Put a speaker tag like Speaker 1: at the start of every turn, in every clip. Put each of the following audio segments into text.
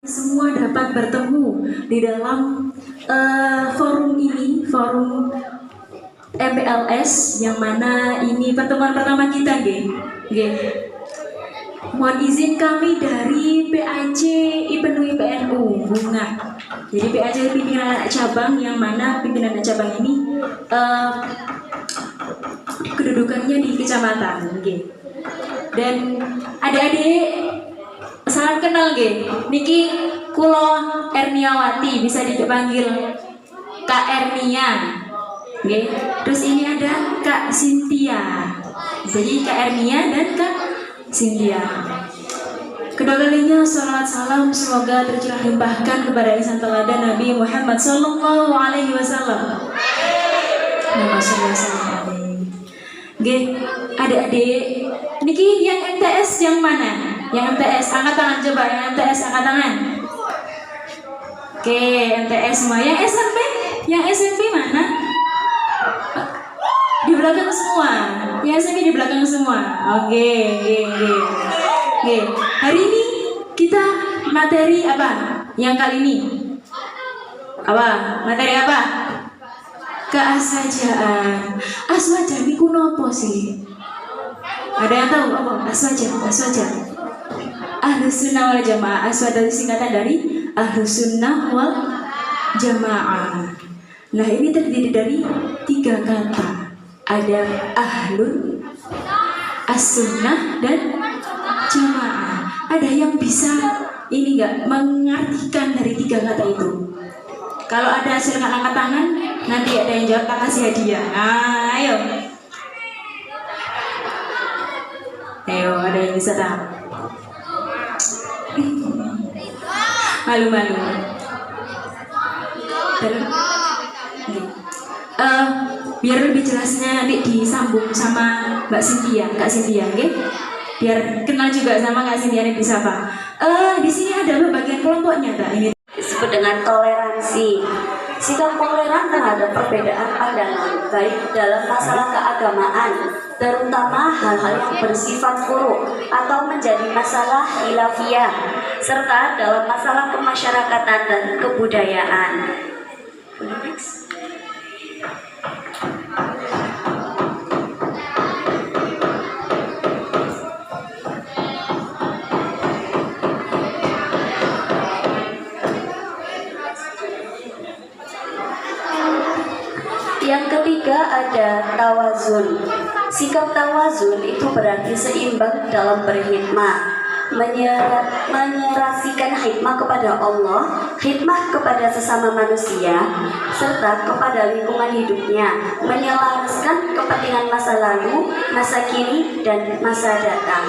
Speaker 1: semua dapat bertemu di dalam forum ini, forum MPLS, yang mana ini pertemuan pertama kita, Mohon izin kami dari PAC IPNUI PNU Bunga. Jadi PAC pimpinan anak cabang, yang mana pimpinan anak cabang ini kedudukannya di kecamatan, Dan adik-adik, salam kenal, niki kulo Erniawati, bisa dipanggil Kak Ernia, Terus ini ada Kak Cynthia. Jadi Kak Ernia dan Kak Cynthia. Kedua kalinya salawat salam semoga tercurah limpahkan kepada insan teladan Nabi Muhammad Sallallahu Alaihi Wasallam. Adik-adik, niki yang MTS yang mana? Yang MTS angkat tangan coba, yang MTS angkat tangan. Oke, MTS semua. Yang SMP? Yang SMP mana? Di belakang semua. Yang SMP di belakang semua. Oke. Hari ini kita materi apa? Yang kali ini apa? Materi apa? Keaswajaan. Aswaja niku nopo sih? Ada yang tahu apa? Aswaja. Ahlus Sunnah wal Jamaah. Aswaja singkatan dari Ahlus Sunnah wal Jamaah. Nah, ini terdiri dari 3 kata. Ada ahlun, as-sunnah, dan jamaah. Ada yang bisa ini enggak mengartikan dari 3 kata itu? Kalau ada silakan angkat tangan, nanti ada yang jawab, tak kasih hadiah. Ayo, ada yang bisa tahu? Malu-malu. Biar lebih jelasnya nanti disambung sama Mbak Cynthia, Kak Cynthia, biar kenal juga sama Kak Cynthia ini bisa apa? Di sini ada bagian kelompoknya, Ini
Speaker 2: disebut dengan toleransi. Sikap toleran terhadap perbedaan pandangan, baik dalam masalah keagamaan, terutama hal-hal yang bersifat furu atau menjadi masalah khilafiyah, serta dalam masalah kemasyarakatan dan kebudayaan. Yang ketiga ada tawazun. Sikap tawazun itu berarti seimbang dalam berkhidmat, menyerasikan hikmah kepada Allah, hikmah kepada sesama manusia, serta kepada lingkungan hidupnya, menyelaraskan kepentingan masa lalu, masa kini, dan masa datang.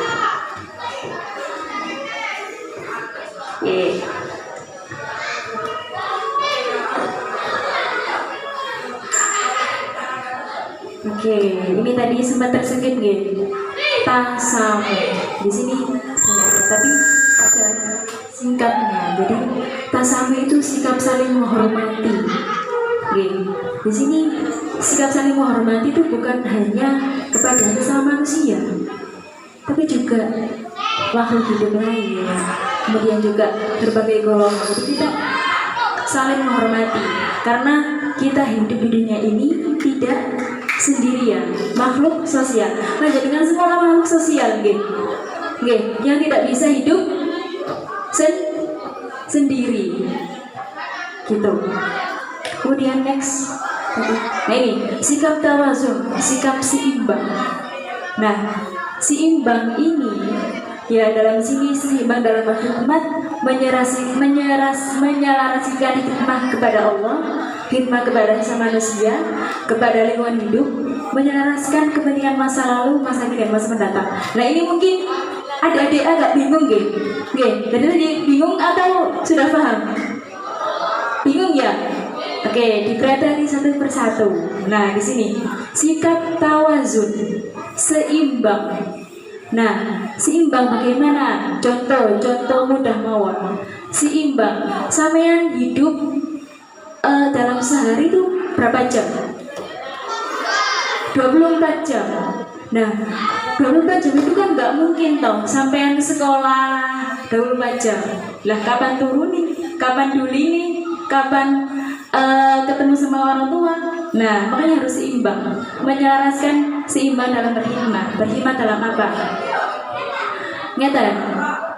Speaker 1: Oke, ini tadi sempat tersingkir, tasamu. Di sini tapi ada singkatnya. Jadi tasamu itu sikap saling menghormati. Di sini sikap saling menghormati itu bukan hanya kepada sesama manusia, tapi juga makhluk hidup lain. Kemudian juga berbagai golongan. Jadi kita saling menghormati karena kita hidup di dunia ini tidak sendirian, makhluk sosial. Nah, dengan semua makhluk sosial, yang tidak bisa hidup sendiri, gitu. Kemudian next, nah ini sikap tawazun, sikap seimbang. Nah, seimbang ini ya dalam sini seimbang dalam hikmat, menyelaraskan hikmah kepada Allah, hikmah kepada sesama manusia, kepada lingkungan hidup, menyelaraskan kepentingan masa lalu, masa kini, dan masa mendatang. Nah, ini mungkin adik-adik agak bingung, tadi bingung atau sudah paham? Bingung ya? Oke, dipelajari satu persatu. Nah, di sini sikap tawazun, seimbang. Nah, seimbang bagaimana? Contoh mudah mawon. Seimbang, sampean hidup dalam sehari itu berapa jam? 24 jam. Nah, 24 jam itu kan nggak mungkin toh sampean sekolah 24 jam. Lah kapan turun nih? Kapan duli nih? Kapan ketemu sama orang tua? Nah, makanya harus seimbang. Menyelaraskan seimbang dalam berkhidmat. Berkhidmat dalam apa? Ngeten,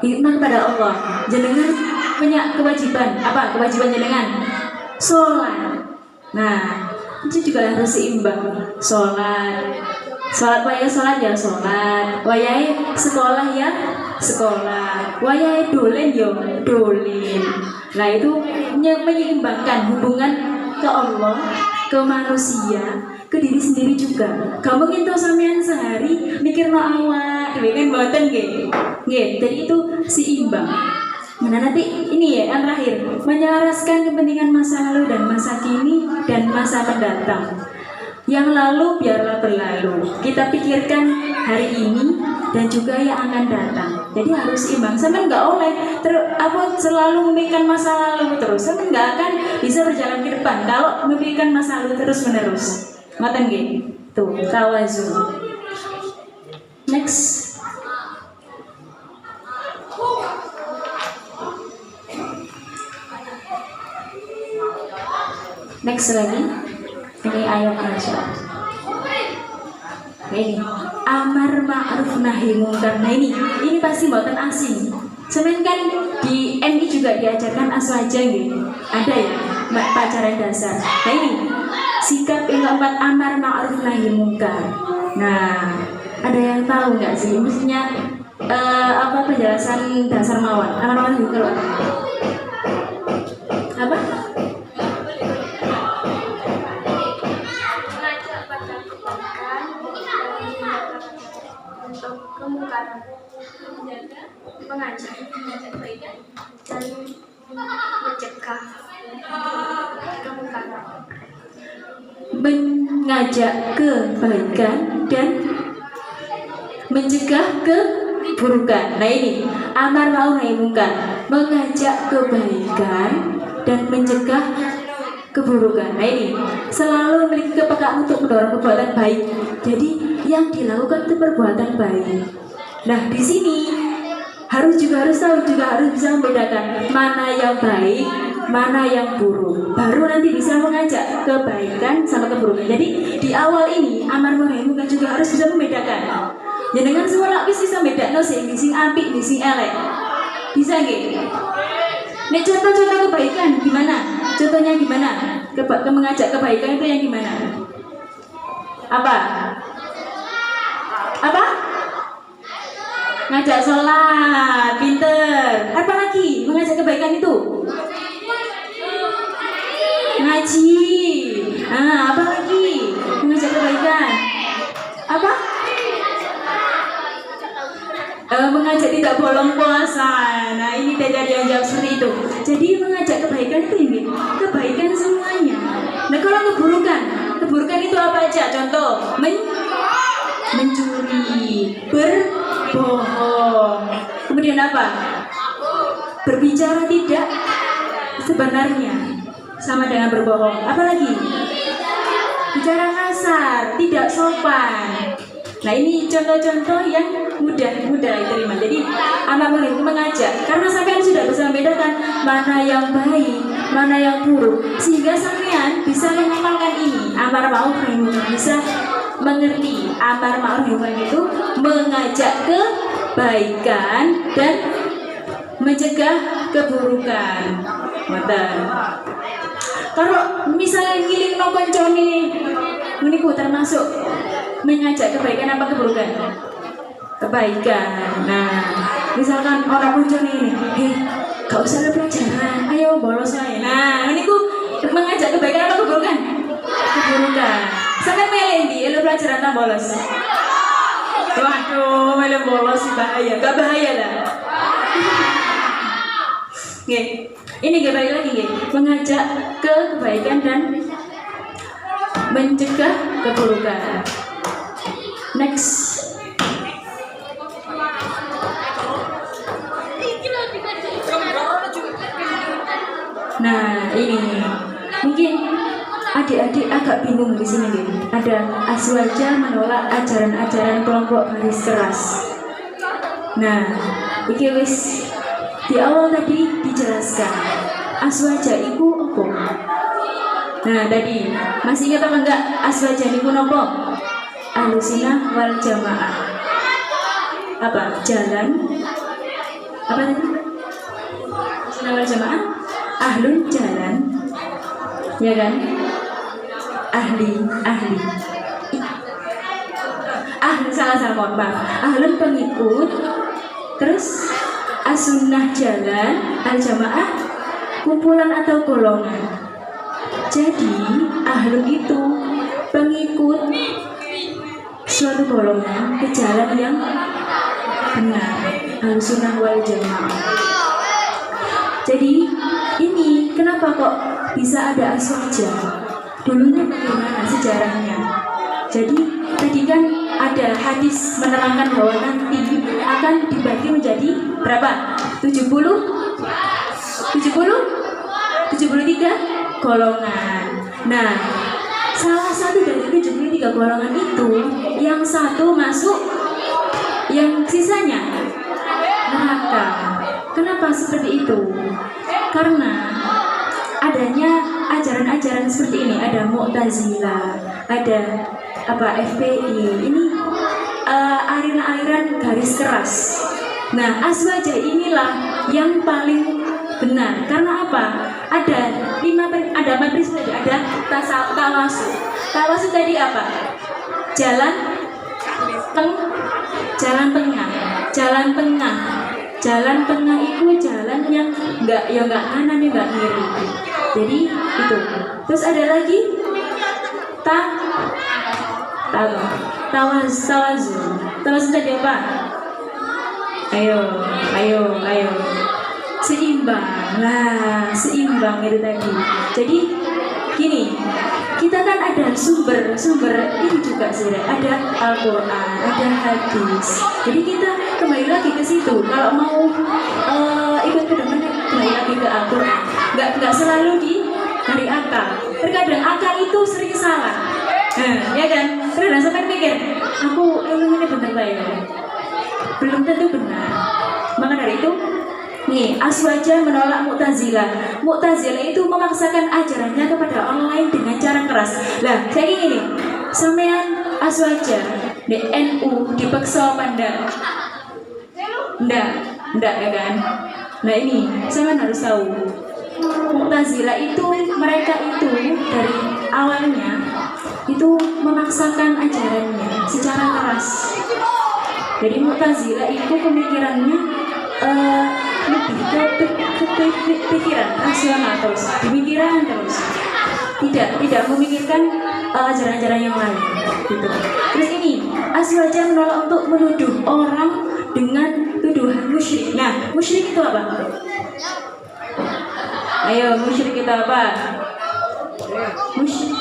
Speaker 1: khidmat kepada Allah. Jenengan punya kewajiban. Apa kewajiban jenengan? Sholat. Nah, itu juga harus seimbang. Sholat wayai sholat ya sholat, wayai sekolah ya sekolah, wayai dolen ya dolen. Nah itu menyeimbangkan hubungan ke Allah, ke manusia, ke diri sendiri juga. Gak mungkin tuh sampean sehari mikir no awak, kan boten nggih. Jadi itu seimbang. Nah nanti ini ya yang terakhir, menyelaraskan kepentingan masa lalu dan masa kini dan masa mendatang. Yang lalu biarlah berlalu. Kita pikirkan hari ini dan juga yang akan datang. Jadi harus imbang. Sampai nggak oleh selalu memikirkan masa lalu terus. Sampai nggak akan bisa berjalan ke depan kalau memikirkan masa lalu terus menerus. Ngoten nggih? Tuh, tawazun. Next. Next lagi. Ini ayat Rasul. Ini amar ma'ruf nahi mungkar. Nah ini pasti mboten asing. Semen kan di MI juga diajarkan aswaja gitu. Ada ya pelajaran dasar. Nah ini sikap yang keempat amar ma'ruf nahi mungkar. Nah ada yang tahu nggak sih? Maksudnya apa penjelasan dasar mawon? Amar ma'ruf nahi mungkar apa?
Speaker 3: Kemungkaran, mengajak kebaikan dan mencegah kemungkaran.
Speaker 1: Mengajak kebaikan dan mencegah keburukan. Nah ini amar ma'ruf nahi mungkar, mengajak kebaikan dan mencegah keburukan. Nah ini selalu memiliki kepekaan untuk mendorong perbuatan baik. Jadi yang dilakukan itu perbuatan baik. Nah di sini harus tahu juga harus bisa membedakan mana yang baik, mana yang buruk. Baru nanti bisa mengajak kebaikan sama keburukan. Jadi di awal ini amar ma'ruf nahi mungkar juga harus bisa membedakan. Ya dengan semua lapis bisa bedakno sing apik, sing elek. Bisa nggih? Nek contoh-contoh kebaikan gimana? Contohnya gimana? Mengajak kebaikan itu yang gimana? Apa? Ngajak sholat, pinter. Apa lagi? Mengajak kebaikan itu? Ngaji. Apa lagi? Mengajak kebaikan. Apa? Mengajak tidak bolong puasa. Nah ini dari yang jawab seperti itu. Jadi mengajak kebaikan itu ini kebaikan semuanya. Nah kalau keburukan itu apa aja? Contoh mencuri, berbohong, kemudian apa? Berbicara tidak sebenarnya sama dengan berbohong. Apalagi? Bicara kasar, tidak sopan. Nah ini contoh-contoh yang mudah diterima. Jadi amar ma'ruf itu mengajak. Karena sampean sudah bisa membedakan mana yang baik, mana yang buruk, sehingga sampean bisa mengamalkan ini. Amar ma'ruf nahi mungkar, bisa mengerti amar ma'ruf itu mengajak kebaikan dan mencegah keburukan. Mata. Kalau misalnya ngiling no koncone meniku termasuk mengajak kebaikan apa keburukan? Kebaikan. Nah, misalkan orang koncone ini, gak usah ada pelajaran, ayo bolos aja. Nah, meniku mengajak kebaikan apa keburukan? Keburukan. Sampai melendi, lo pelajaran tak bolos. Waduh, melem bolos sih bahaya. Gak bahaya lah. Ini gak balik lagi nih. Mengajak ke kebaikan dan mencegah keburukan. Next. Nah ini mungkin adik-adik agak bingung di sini gitu. Ada Azwaja menolak ajaran-ajaran kelompok garis keras. Nah, iki wis di awal tadi dijelaskan. Azwaja itu apa? Nah, tadi masih ingat apa enggak Azwaja itu apa? Ahlussunnah wal Jamaah. Apa? Jalan. Apa tadi? Ahlussunnah wal Jamaah. Ahlun jalan. Ya kan? Ahli. Salah mohon maaf. Ahlun pengikut. Terus as-sunnah jalan, al-jamaah kumpulan atau golongan. Jadi ahlun itu pengikut suatu golongan ke jalan yang benar, al-sunnah wal jamaah. Jadi ini kenapa kok bisa ada Azwaja? Dulunya bagaimana sejarahnya? Jadi tadi kan ada hadis menerangkan bahwa nanti akan dibagi menjadi berapa? 73 golongan. Nah, salah satu dari 73 golongan itu yang satu masuk, yang sisanya neraka. Kenapa seperti itu? Karena adanya ajaran-ajaran seperti ini, ada Mu'tazilah, ada FPI, ini aliran-aliran garis keras. Nah, Azwaja inilah yang paling benar. Karena apa? Ada 4 prinsip tadi. Ada tawasul. Tawasul tadi apa? Jalan tengah. Jalan tengah itu jalan yang enggak kanan ya enggak kiri. Jadi itu. Terus ada lagi tawazun. Tawazun tadi apa? Ayo. Seimbang. Nah, seimbang itu tadi. Jadi gini, kita kan ada sumber ini juga sebenarnya, ada Al-Quran, ada hadis. Jadi kita kembali lagi ke situ. Kalau mau ikut ke depan, kembali lagi ke Al-Quran. Nggak selalu dari akal. Terkadang akal itu sering salah. Ya kan? Terus sampai mikir, aku ini benar lah ya. Belum tentu benar. Maka dari itu, nih, Azwaja menolak Mu'tazilah. Mu'tazilah itu memaksakan ajarannya kepada orang lain dengan cara keras. Lah, kayak gini nih, sampean Azwaja di NU dipaksa pandang. Enggak ya kan? Nah ini, sampean harus tahu. Mu'tazilah itu, mereka itu dari awalnya itu memaksakan ajarannya secara keras. Jadi Mu'tazilah itu pemikirannya lebih ke pikiran rasional terus, pemikiran terus, tidak memikirkan ajaran-ajaran yang lain gitu. Terus ini Azwaja menolak untuk menuduh orang dengan tuduhan musyrik. Nah, musyrik itu apa? Ayo, musyrik itu apa? Musyrik.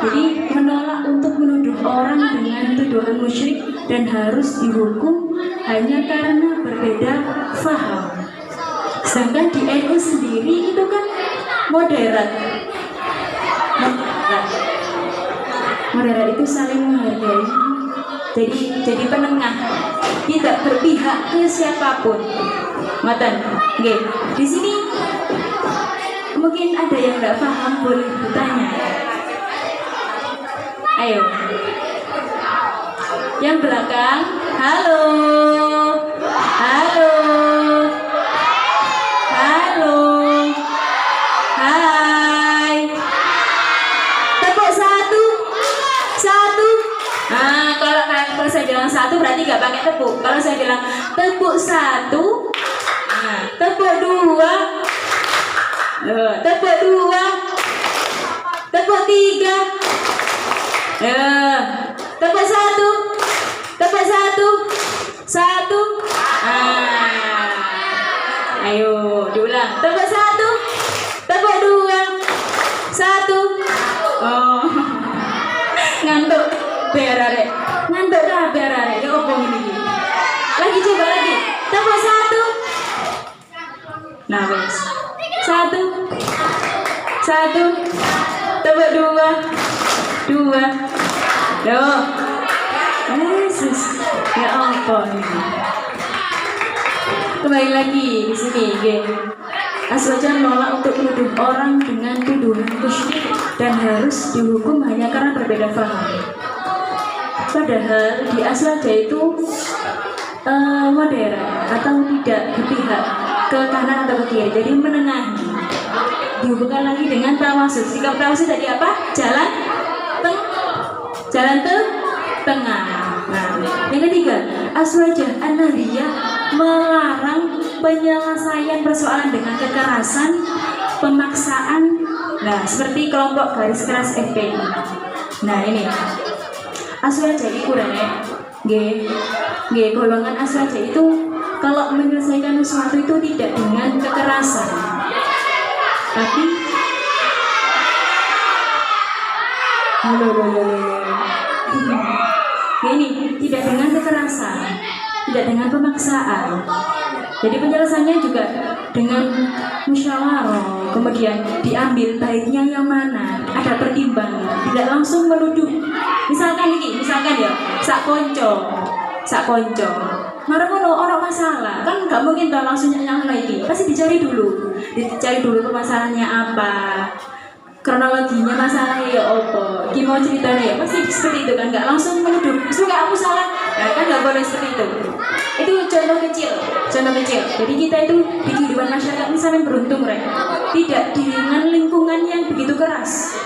Speaker 1: Jadi menolak untuk menuduh orang dengan tuduhan musyrik dan harus dihukum hanya karena berbeda faham. Sedangkan di NU sendiri itu kan moderat. Moderat itu saling menghargai. Jadi penengah, tidak berpihak ke siapapun. Ngoten. Nggih. Di sini mungkin ada yang nggak paham, boleh bertanya. Ayo. Yang belakang, halo. Hai. Tepuk satu. Kalau saya bilang satu berarti nggak pakai tepuk. Kalau saya bilang tepuk satu, tepuk dua, tepuk tiga, tepuk satu. Ayo diulang. Tepuk satu, tepuk dua, satu. Oh, ngantuk berare. Ya opo ini. Lagi coba lagi. Tepuk satu. Nah, wes. Satu. Satu. Tepuk dua. Dua. Yo. Yesus. Ya ampun. Kembali lagi di sini, geng. Aswaja menolak untuk menuduh orang dengan tuduhan musyrik dan harus dihukum hanya karena berbeda paham. Padahal di Aswaja itu modern atau tidak berpihak ke kanan atau ke kiri, jadi menengahi. Dihubungkan lagi dengan tawasud. Sikap tawasud tadi apa? Jalan tengah. Nah, yang ketiga, Aswaja An-Nahdiyah melarang penyelesaian persoalan dengan kekerasan, pemaksaan. Nah, seperti kelompok garis keras FPI. Nah, ini Aswaja itu golongan Aswaja itu kalau menyelesaikan sesuatu itu tidak dengan kekerasan, tapi ini tidak dengan kekerasan, tidak dengan pemaksaan. Jadi penyelesaiannya juga dengan musyawarah, kemudian diambil baiknya yang mana, ada pertimbangan, tidak langsung menuduh. Misalkan ya, sak konco. Ngono orang masalah, kan nggak mungkin toh langsung nyang lagi. Pasti dicari dulu permasalahannya apa, kronologinya masalahnya ya apa, gimana ceritanya ya, pasti seperti itu kan, nggak langsung menuduh. Semoga aku salah, nah, kan nggak boleh seperti itu. Itu contoh kecil. Jadi kita itu di kehidupan masyarakat ini sampai beruntung, tidak dengan lingkungan yang begitu keras.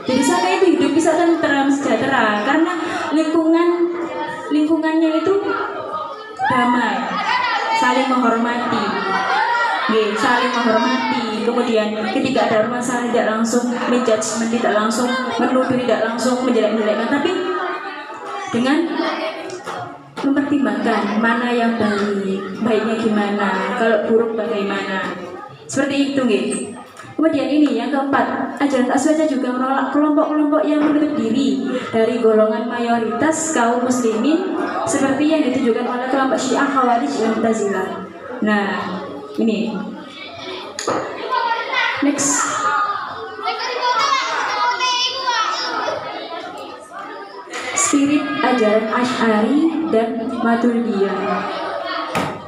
Speaker 1: Jadi sampai itu hidup bisa tentram, sejahtera, karena lingkungannya itu damai, saling menghormati. Kemudian ketika ada masalah tidak langsung menjudgment, tidak langsung menuduh, tidak langsung menjelek-jelekkan, tapi dengan mempertimbangkan mana yang baiknya gimana, kalau buruk bagaimana, seperti itu, gitu. Kemudian ini yang keempat, ajaran Aswaja juga menolak kelompok-kelompok yang menutup diri dari golongan mayoritas kaum muslimin seperti yang ditujukan oleh kelompok Syiah, Khawarij, dan Mu'tazilah. Nah, ini next. Spirit ajaran Asy'ari dan Maturidiyah.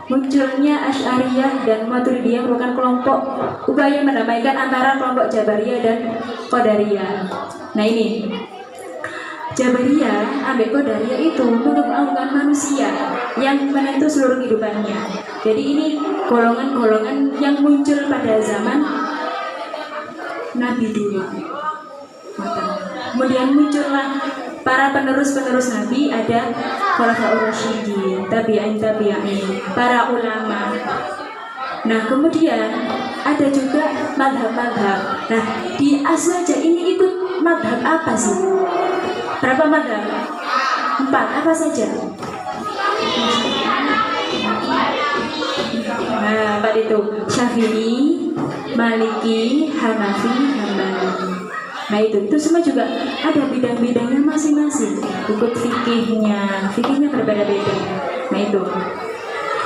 Speaker 1: Munculnya Asy'ariyah dan Maturidiyah merupakan kelompok upaya mendamaikan antara kelompok Jabariyah dan Qadariyah. Nah, ini Jabariyah ambil Qadariyah itu menganggap manusia yang menentu seluruh kehidupannya. Jadi ini golongan-golongan yang muncul pada zaman Nabi dulu. Kemudian muncullah para penerus-penerus Nabi, ada Khulafaur Rasyidin, tabi'in, para ulama. Nah, kemudian ada juga madhab-madhab. Nah, di Aswaja ini ikut madhab apa sih? Berapa madhab? 4, apa saja? Nah, 4 itu Syafi'i, Maliki, Hanafi, Hambali. Nah, itu semua juga ada bidang-bidangnya masing-masing. Ikut fikihnya berbeda-beda. Nah, itu.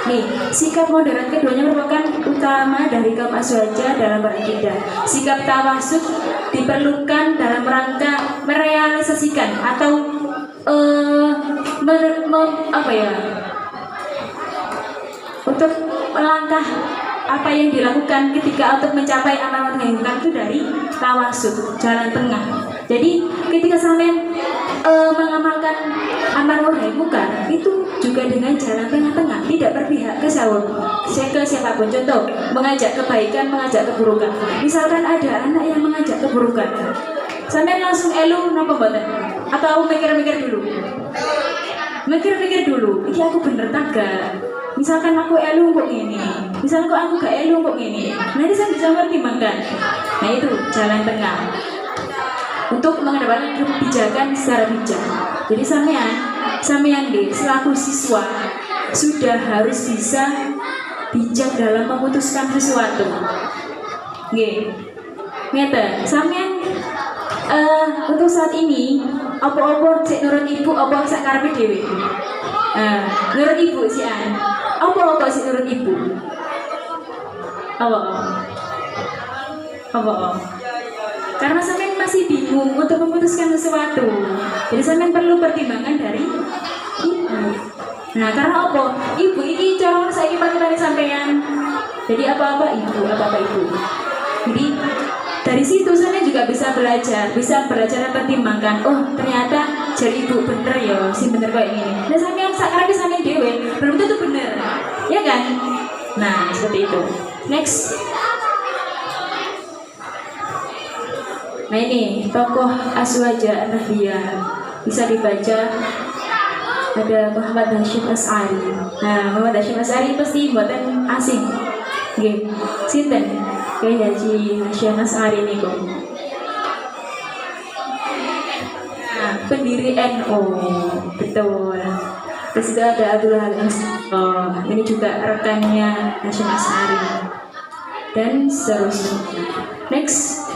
Speaker 1: Nih, sikap moderat keduanya merupakan utama dari kaum Aswaja dalam berakidah. Sikap tawasud diperlukan dalam rangka merealisasikan atau untuk melangkah apa yang dilakukan ketika untuk mencapai amar ma'ruf nahi munkar itu dari tawasud, jalan tengah. Jadi ketika sampean mengamalkan amar ma'ruf nahi munkar itu juga dengan jalan tengah-tengah, tidak berpihak ke siapapun. Contoh, mengajak kebaikan, mengajak keburukan. Misalkan ada anak yang mengajak keburukan, sampean langsung elu napa mboten? Atau mikir-mikir dulu? Mikir-mikir dulu, iki aku bener tak gak? Misalkan aku elu kok ini, misalkan aku gak elu kok ini, nanti saya bisa mempertimbangkan. Nah, itu jalan tengah untuk mengedepankan kebijakan secara bijak. Jadi sampean deh selaku siswa sudah harus bisa bijak dalam memutuskan sesuatu. Nggih. Ngeten, sampean untuk saat ini apa-apa sik nurut ibu, apa sak karepe dhewe. Nurut ibu sih an. Apa sih nurut ibu? Apa? Karena sampean masih bingung untuk memutuskan sesuatu. Jadi sampean perlu pertimbangan dari ibu. Nah, karena apa? Ibu ini cara saiki panutanane sampean. Jadi apa-apa ibu, apa-apa ibu. Jadi dari situ sampean juga bisa belajar dan pertimbangkan. Oh, ternyata jadi ibu bener ya, sing bener kayak gini. Nah, sampean sakarep sampean dhewe belum tentu bener. Ya kan? Nah, seperti itu. Next. Nah ini tokoh Azwaja An-Nahdliyah bisa dibaca, ada Muhammad Hasyim Asy'ari. Nah Muhammad Hasyim Asy'ari pasti buatan asing. Oke, sinten? Kayak Haji Hasyim Asy'ari nih kok. Nah, pendiri NU, betul. Terus itu ada Abdul Halim. Oh, ini juga rekannya Hasyim Asy'ari dan seterusnya. Next.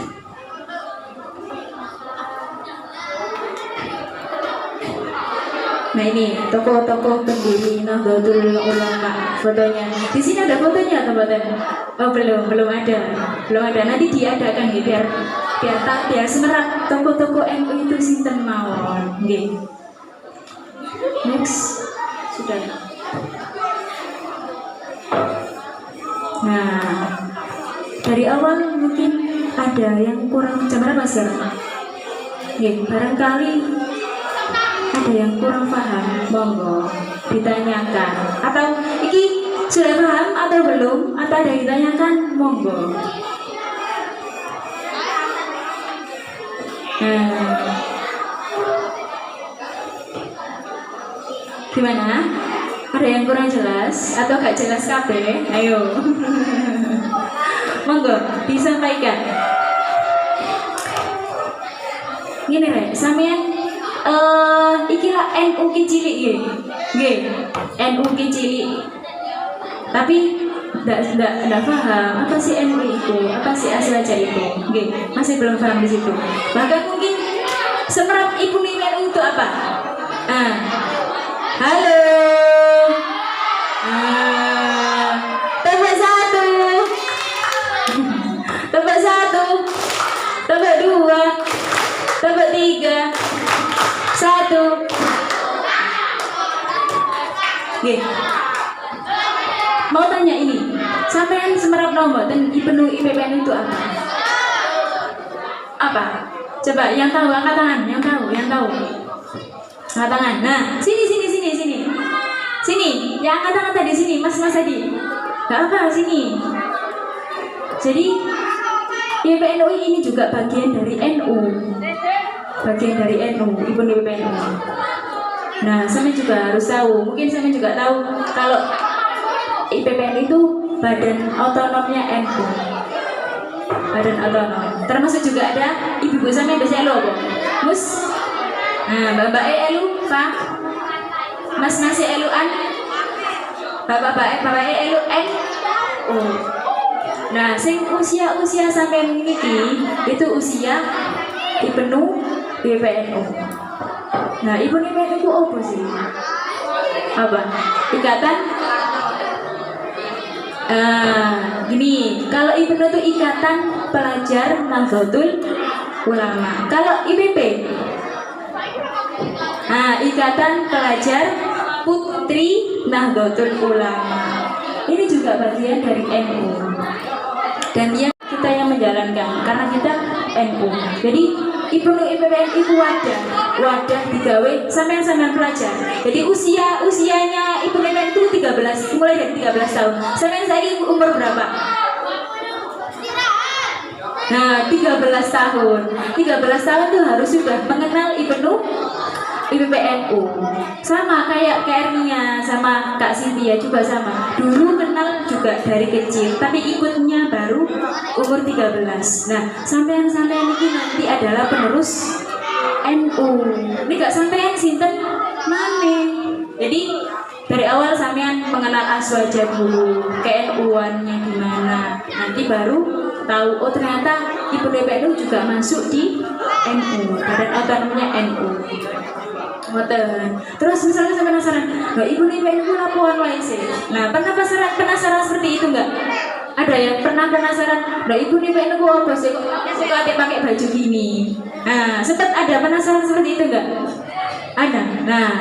Speaker 1: Nah ini tokoh-tokoh pendiri Nahdlatul Ulama fotonya. Di sini ada fotonya teman-teman. Oh belum ada. Nanti diadakan ya biar semerat tokoh-tokoh NU itu sinten mawon. Nggih. Next. Sudah. Nah, dari awal mungkin ada yang kurang jamaah Mas ya. Nggih, barangkali ada yang kurang paham, monggo ditanyakan. Atau iki sudah paham atau belum? Atau ada yang ditanyakan, monggo. Gimana? Ada yang kurang jelas atau gak jelas kabeh? Ayo. Monggo disampaikan. Gini rek, sampean iki lah NU ki cilik nggih. NU ki cilik. Tapi enggak paham apa sih NU itu, apa sih Azwaja itu. Nggih, masih belum paham di situ. Bahkan mungkin semerap ibu NU itu apa? Halo. Tebak satu. Tebak satu. Tebak dua. Tebak tiga. Satu. Oke. Mau tanya ini, sampean semerap nomor dan penuh IPPN itu apa? Apa? Coba yang tahu angkat tangan, yang tahu. Angkat tangan. Nah, sini. Sini, yang angkat tangan tadi sini, Mas tadi. Gak apa, sini. Jadi IPPNU ini juga bagian dari NU. Ibu IPPNU. Nah, saya juga harus tahu. Mungkin saya juga tahu kalau IPPN itu badan otonomnya NU. Badan otonom. Termasuk juga ada ibu-ibu sampai biasa elu apa? Mus. Nah, Bapak elu, Pak. Mas eluan. Bapak elu N. Oh. Nah, sing usia sampai niki itu usia dipenuh IPPNU. Nah, ibu IPPNU itu apa sih? Apa? Ikatan? Gini, kalau IPPNU itu Ikatan Pelajar Nahdlatul Ulama. Kalau IPP? Ikatan Pelajar Putri Nahdlatul Ulama. Ini juga bagian dari NU. Dan kita yang menjalankan karena kita NU. Jadi IPPN itu wadah digawe sampean pelajar. Jadi usianya IPPN itu 13, mulai dari 13 tahun. Sampean saiki umur berapa? Nah, 13 tahun. 13 tahun tuh harus sudah mengenal IPPNU. Sama kayak Kak Ernia sama Kak Cynthia juga sama. Dulu kenal juga dari kecil, tapi ikutnya baru umur 13. Nah, sampean ini nanti adalah penerus NU. Ini gak sampean sinten mane. Jadi dari awal sampean mengenal Azwaja dulu, ke-NU-annya gimana. Nanti baru tahu oh ternyata Ibu DPNU juga masuk di NU, badan otonomnya NU. Terus misalnya saya penasaran, Ibu DPNU laporan wae sih. Nah, pernah penasaran seperti itu enggak? Ada yang pernah penasaran, nah ibu nih pengen aku apa sih kok suka pakai baju gini? Nah, sempat ada penasaran seperti itu enggak? Ada. Nah,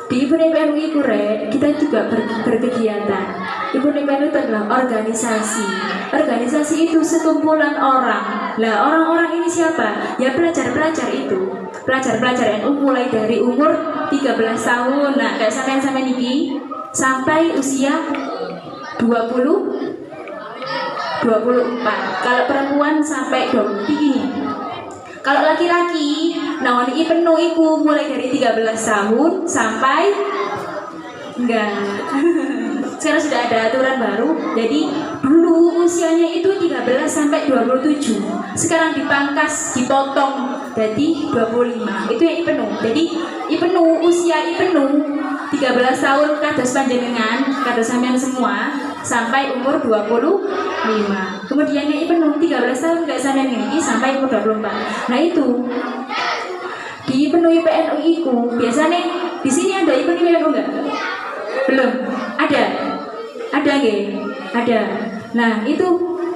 Speaker 1: di Ibu PNU itu kita juga berkegiatan. Ibu PNU itu adalah organisasi. Organisasi itu sekumpulan orang. Lah orang-orang ini siapa? Ya pelajar-pelajar itu. Pelajar-pelajar NU mulai dari umur 13 tahun. Nah, kayak sampai niki sampai usia 24. Kalau perempuan sampai 23. Kalau laki-laki, nah ini penuh iku mulai dari 13 tahun sampai enggak. Sekarang sudah ada aturan baru. Jadi dulu usianya itu 13 sampai 27. Sekarang dipangkas, dipotong jadi 25. Itu yang penuh. Jadi penuh usia penuh 13 tahun kados panjenengan, kados sampean semua sampai umur 25. Kemudian yang penuh 13 tahun enggak sampean ini sampai umur 24. Nah itu di penuh PNU itu biasanya di sini ada penuh PNU enggak? Belum. Ada nggih? Ada. Nah itu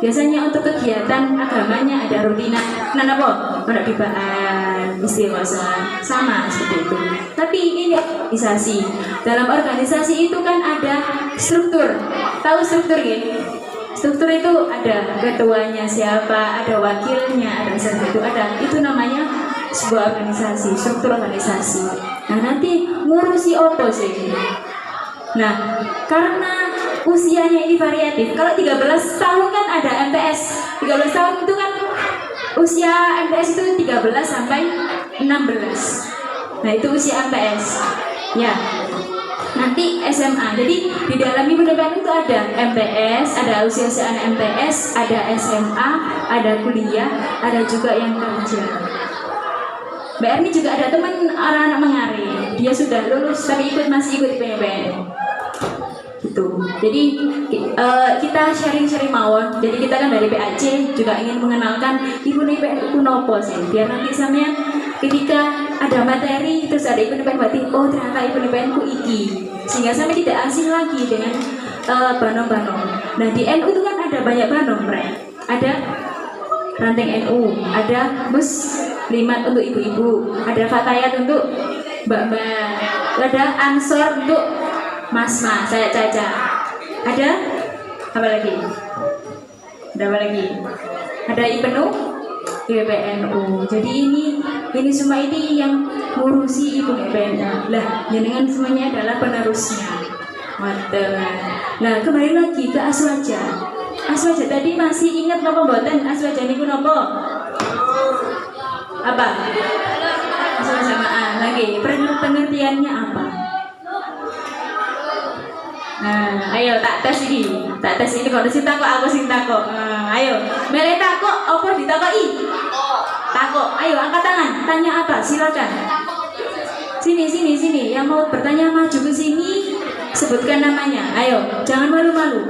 Speaker 1: biasanya untuk kegiatan agamanya ada rutinan. Nah apa? Ada bibaan, istiqosah, sama seperti itu. Tapi ini organisasi. Dalam organisasi itu kan ada struktur. Tahu struktur nggih? Struktur itu ada ketuanya siapa, ada wakilnya, ada seperti itu. Itu namanya sebuah organisasi, struktur organisasi. Nah nanti ngurusi apa sih? Nah, karena usianya ini variatif. Kalau 13 tahun kan ada MTS. 13 tahun itu kan usia MTS itu 13 sampai 16. Nah, itu usia MTS. Ya. Nanti SMA. Jadi di dalam Ibu PNU itu ada MTS, ada usia anak MTS, ada SMA, ada kuliah, ada juga yang kerja. Mbak Erni juga ada teman anak-anak Mengari. Dia sudah lulus tapi masih ikut PNU. Gitu. Jadi kita sharing-sharing mawon. Jadi kita kan dari PAC juga ingin mengenalkan Ibu PNU itu nopo sih. Biar nanti sampean ketika ada materi terus ada Ibu PNU, oh ternyata Ibu PNU iki. Sehingga sampai tidak asing lagi dengan banom-banom. Nah di NU itu kan ada banyak banom, ada ranting NU, ada muslimat untuk ibu-ibu, ada fatayat untuk mbak-mbak, ada ansor untuk mas-mas, saya Caca. Ada apa lagi? Ada apa lagi? Ada IPNU, IPNU. Jadi ini semua ini yang ngurusi Ibu PNU. Lah, jenengan semuanya adalah penerusnya. Nah, kembali lagi ke Aswaja. Aswaja tadi masih ingat napa mboten? Aswaja niku napa? Apa? Sama-samaan lagi. Pengertiannya apa? Nah, ayo tak tes ini kalau sing takok aku sing takok. Ayo, mele takok apa ditakoki? Takok. Ayo angkat tangan, tanya apa? Silakan. Sini. Yang mau bertanya maju ke sini, sebutkan namanya. Ayo, jangan malu-malu.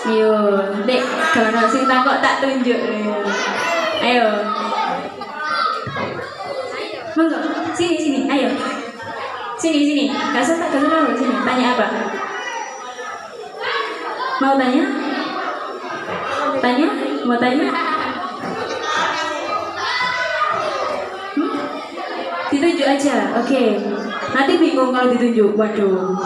Speaker 1: Yo, Dek, kalau sing takok tak tunjuk. Ayo. Monggo, sini, ayo. Sini. Gak usah sini. Tanya apa? Mau tanya? Mau tanya? Ditunjuk aja, oke. Nanti bingung kalau ditunjuk, waduh.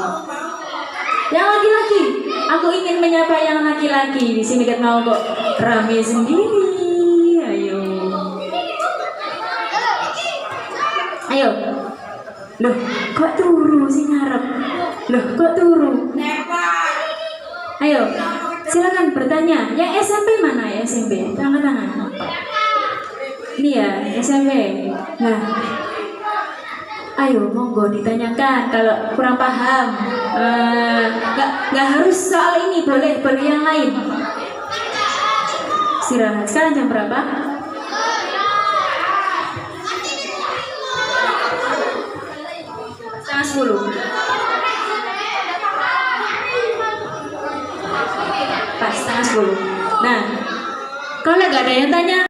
Speaker 1: Yang laki-laki, aku ingin menyapa yang laki-laki. Di sini kan mau kok rame sendiri. Ayo. Loh, kok turu sih ngarep? Loh, kok turu? Ayo, silakan bertanya. Yang SMP mana ya SMP? Angkat tangan. Ini ya, SMP. Nah, ayo monggo ditanyakan kalau kurang paham. Nggak harus soal ini, boleh yang lain. Istirahat. Sekarang jam berapa? Setengah 10. Pas setengah 10. Nah, kalau nggak ada yang tanya